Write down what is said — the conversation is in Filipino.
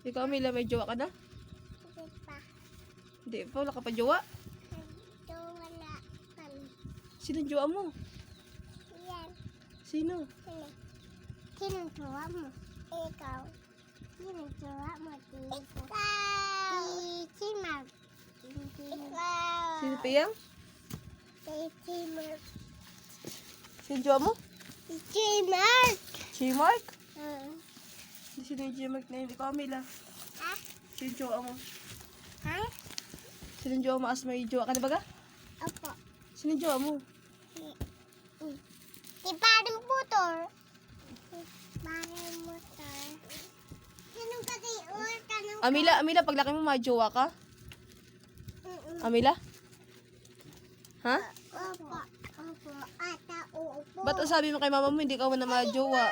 Ikaw, Amila, may jowa ka na? Hindi pa. Hindi pa, wala ka pa jowa. Ito wala kami. Sino jowa mo? Yan. Sino? Sino? Sino jowa mo? Ikaw. Sino jowa mo? Ikaw. Si Mark. Ikaw. Sino, Piyang? Si Mark. Sino jowa mo? Si Mark. G-Mark? Sino yung G-Mark na yun? Ikaw, Amila. Ha? Sino yung jowa mo? Ha? Sino yung jowa mo? As may jowa ka na baga? Opo. Sino yung jowa mo? Si Paring Putor. Paring Putor. Sinong katiur ka ng... Amila, paglaki mo, may jowa ka? Amila? Ha? Opo. Opo. Ata, opo. Ba't ang sabi mo kay mama mo, hindi ka man na may jowa?